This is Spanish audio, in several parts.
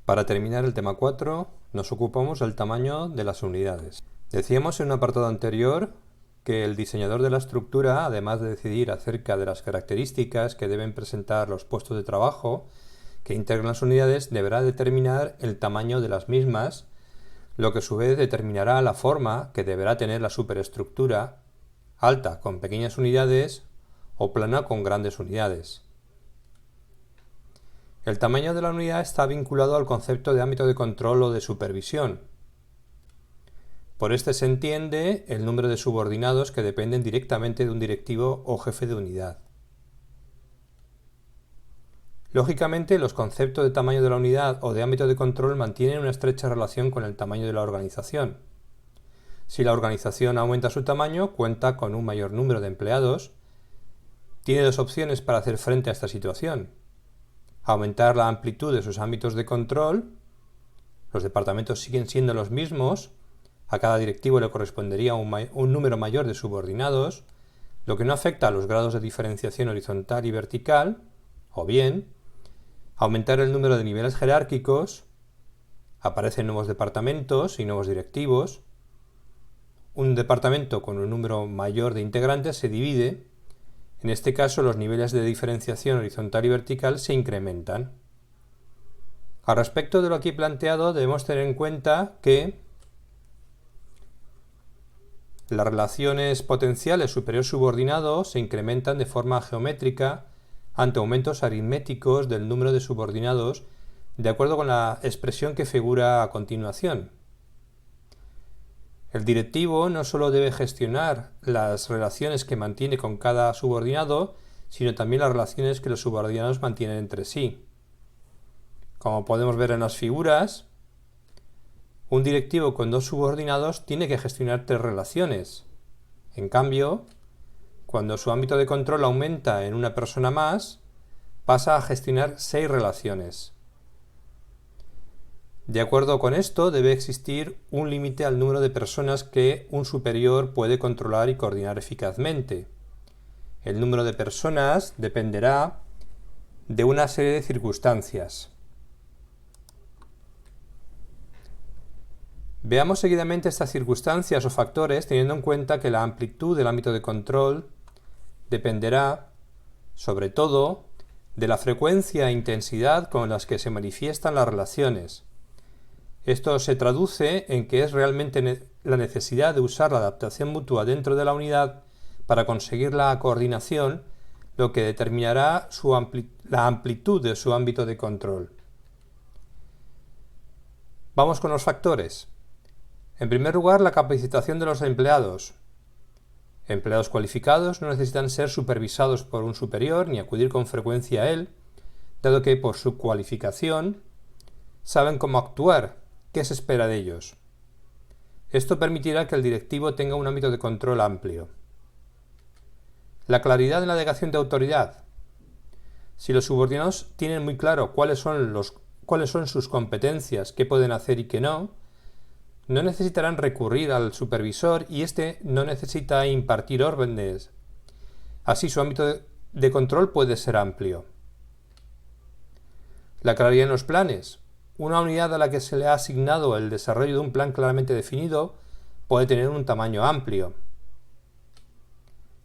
Para terminar el tema 4, nos ocupamos del tamaño de las unidades. Decíamos en un apartado anterior que el diseñador de la estructura, además de decidir acerca de las características que deben presentar los puestos de trabajo que integran las unidades, deberá determinar el tamaño de las mismas, lo que a su vez determinará la forma que deberá tener la superestructura, alta con pequeñas unidades o plana con grandes unidades. El tamaño de la unidad está vinculado al concepto de ámbito de control o de supervisión. Por este se entiende el número de subordinados que dependen directamente de un directivo o jefe de unidad. Lógicamente, los conceptos de tamaño de la unidad o de ámbito de control mantienen una estrecha relación con el tamaño de la organización. Si la organización aumenta su tamaño, cuenta con un mayor número de empleados, tiene dos opciones para hacer frente a esta situación: aumentar la amplitud de sus ámbitos de control. Los departamentos siguen siendo los mismos, a cada directivo le correspondería un número mayor de subordinados, lo que no afecta a los grados de diferenciación horizontal y vertical, o bien aumentar el número de niveles jerárquicos, aparecen nuevos departamentos y nuevos directivos, un departamento con un número mayor de integrantes se divide. En este caso, los niveles de diferenciación horizontal y vertical se incrementan. Al respecto de lo aquí planteado, debemos tener en cuenta que las relaciones potenciales superior-subordinado se incrementan de forma geométrica ante aumentos aritméticos del número de subordinados, de acuerdo con la expresión que figura a continuación. El directivo no solo debe gestionar las relaciones que mantiene con cada subordinado, sino también las relaciones que los subordinados mantienen entre sí. Como podemos ver en las figuras, un directivo con dos subordinados tiene que gestionar tres relaciones. En cambio, cuando su ámbito de control aumenta en una persona más, pasa a gestionar 6 relaciones. De acuerdo con esto, debe existir un límite al número de personas que un superior puede controlar y coordinar eficazmente. El número de personas dependerá de una serie de circunstancias. Veamos seguidamente estas circunstancias o factores, teniendo en cuenta que la amplitud del ámbito de control dependerá, sobre todo, de la frecuencia e intensidad con las que se manifiestan las relaciones. Esto se traduce en que es realmente la necesidad de usar la adaptación mutua dentro de la unidad para conseguir la coordinación lo que determinará la amplitud de su ámbito de control. Vamos con los factores. En primer lugar, la capacitación de los empleados. Empleados cualificados no necesitan ser supervisados por un superior ni acudir con frecuencia a él, dado que por su cualificación saben cómo actuar, qué se espera de ellos. Esto permitirá que el directivo tenga un ámbito de control amplio. La claridad en la delegación de autoridad. Si los subordinados tienen muy claro cuáles son sus competencias, qué pueden hacer y qué no necesitarán recurrir al supervisor y éste no necesita impartir órdenes. Así su ámbito de control puede ser amplio. La claridad en los planes. Una unidad a la que se le ha asignado el desarrollo de un plan claramente definido puede tener un tamaño amplio.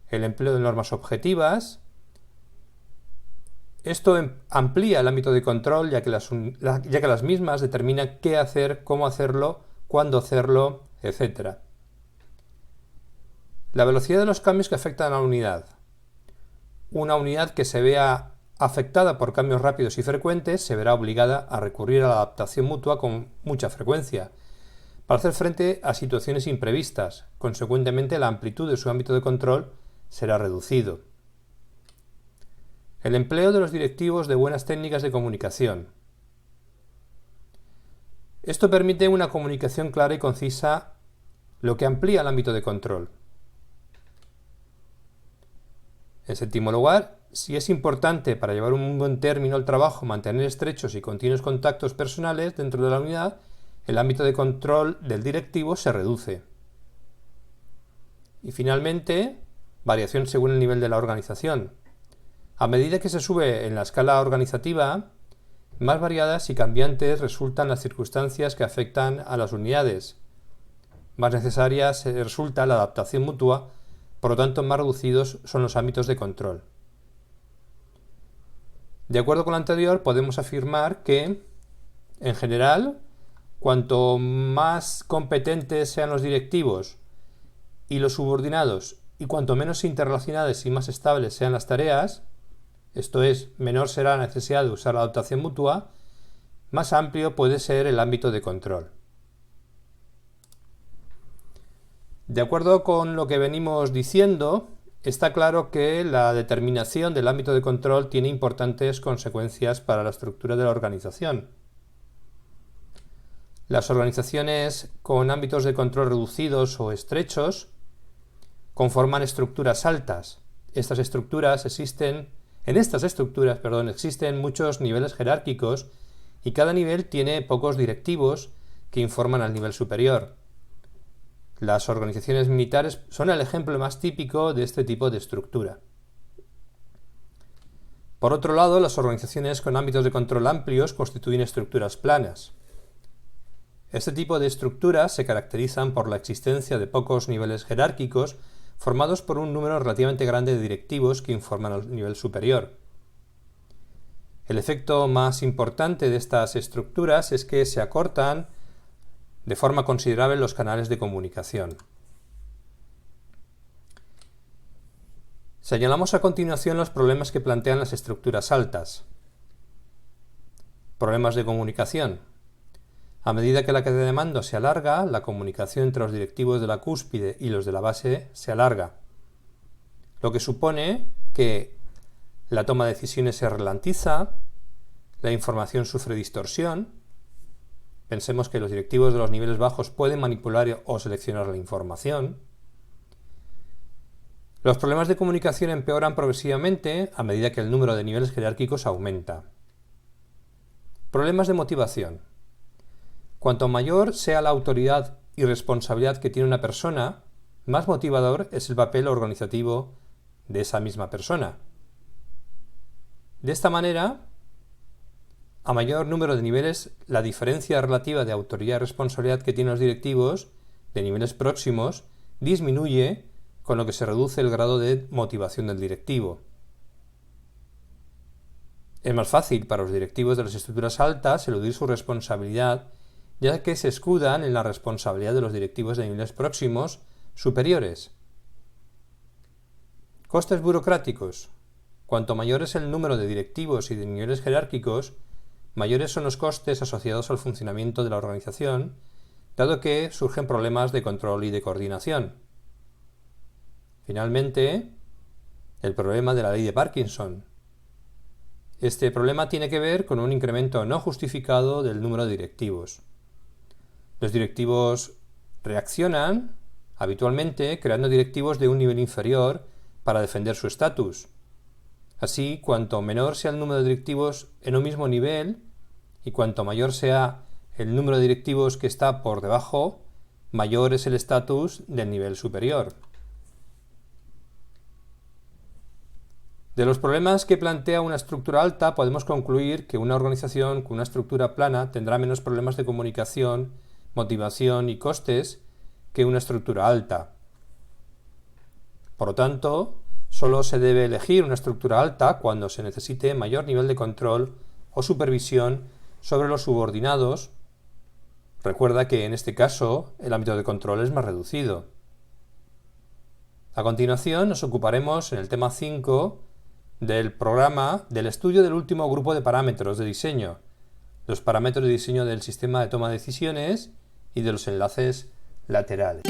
El empleo de normas objetivas. Esto amplía el ámbito de control, ya que las mismas determinan qué hacer, cómo hacerlo, cuándo hacerlo, etc. La velocidad de los cambios que afectan a la unidad. Una unidad que se vea afectada por cambios rápidos y frecuentes se verá obligada a recurrir a la adaptación mutua con mucha frecuencia para hacer frente a situaciones imprevistas. Consecuentemente, la amplitud de su ámbito de control será reducido. El empleo de los directivos de buenas técnicas de comunicación. Esto permite una comunicación clara y concisa, lo que amplía el ámbito de control. En séptimo lugar, si es importante para llevar un buen término el trabajo mantener estrechos y continuos contactos personales dentro de la unidad, el ámbito de control del directivo se reduce. Y finalmente, variación según el nivel de la organización. A medida que se sube en la escala organizativa, Más variadas y cambiantes resultan las circunstancias que afectan a las unidades. Más necesarias resulta la adaptación mutua, por lo tanto más reducidos son los ámbitos de control. De acuerdo con lo anterior, podemos afirmar que, en general, cuanto más competentes sean los directivos y los subordinados, y cuanto menos interrelacionadas y más estables sean las tareas, esto es, menor será la necesidad de usar la adaptación mutua, más amplio puede ser el ámbito de control. De acuerdo con lo que venimos diciendo, está claro que la determinación del ámbito de control tiene importantes consecuencias para la estructura de la organización. Las organizaciones con ámbitos de control reducidos o estrechos conforman estructuras altas. En estas estructuras existen muchos niveles jerárquicos y cada nivel tiene pocos directivos que informan al nivel superior. Las organizaciones militares son el ejemplo más típico de este tipo de estructura. Por otro lado, las organizaciones con ámbitos de control amplios constituyen estructuras planas. Este tipo de estructuras se caracterizan por la existencia de pocos niveles jerárquicos formados por un número relativamente grande de directivos que informan al nivel superior. El efecto más importante de estas estructuras es que se acortan de forma considerable los canales de comunicación. Señalamos a continuación los problemas que plantean las estructuras altas. Problemas de comunicación. A medida que la cadena de mando se alarga, la comunicación entre los directivos de la cúspide y los de la base se alarga, lo que supone que la toma de decisiones se ralentiza, la información sufre distorsión. Pensemos que los directivos de los niveles bajos pueden manipular o seleccionar la información. Los problemas de comunicación empeoran progresivamente a medida que el número de niveles jerárquicos aumenta. Problemas de motivación. Cuanto mayor sea la autoridad y responsabilidad que tiene una persona, más motivador es el papel organizativo de esa misma persona. De esta manera, a mayor número de niveles, la diferencia relativa de autoridad y responsabilidad que tienen los directivos de niveles próximos disminuye, con lo que se reduce el grado de motivación del directivo. Es más fácil para los directivos de las estructuras altas eludir su responsabilidad, ya que se escudan en la responsabilidad de los directivos de niveles próximos superiores. Costes burocráticos. Cuanto mayor es el número de directivos y de niveles jerárquicos, mayores son los costes asociados al funcionamiento de la organización, dado que surgen problemas de control y de coordinación. Finalmente, el problema de la ley de Parkinson. Este problema tiene que ver con un incremento no justificado del número de directivos. Los directivos reaccionan habitualmente creando directivos de un nivel inferior para defender su estatus. Así, cuanto menor sea el número de directivos en un mismo nivel y cuanto mayor sea el número de directivos que está por debajo, mayor es el estatus del nivel superior. De los problemas que plantea una estructura alta podemos concluir que una organización con una estructura plana tendrá menos problemas de comunicación, motivación y costes que una estructura alta. Por lo tanto, solo se debe elegir una estructura alta cuando se necesite mayor nivel de control o supervisión sobre los subordinados. Recuerda que en este caso el ámbito de control es más reducido. A continuación nos ocuparemos en el tema 5 del programa del estudio del último grupo de parámetros de diseño, los parámetros de diseño del sistema de toma de decisiones y de los enlaces laterales.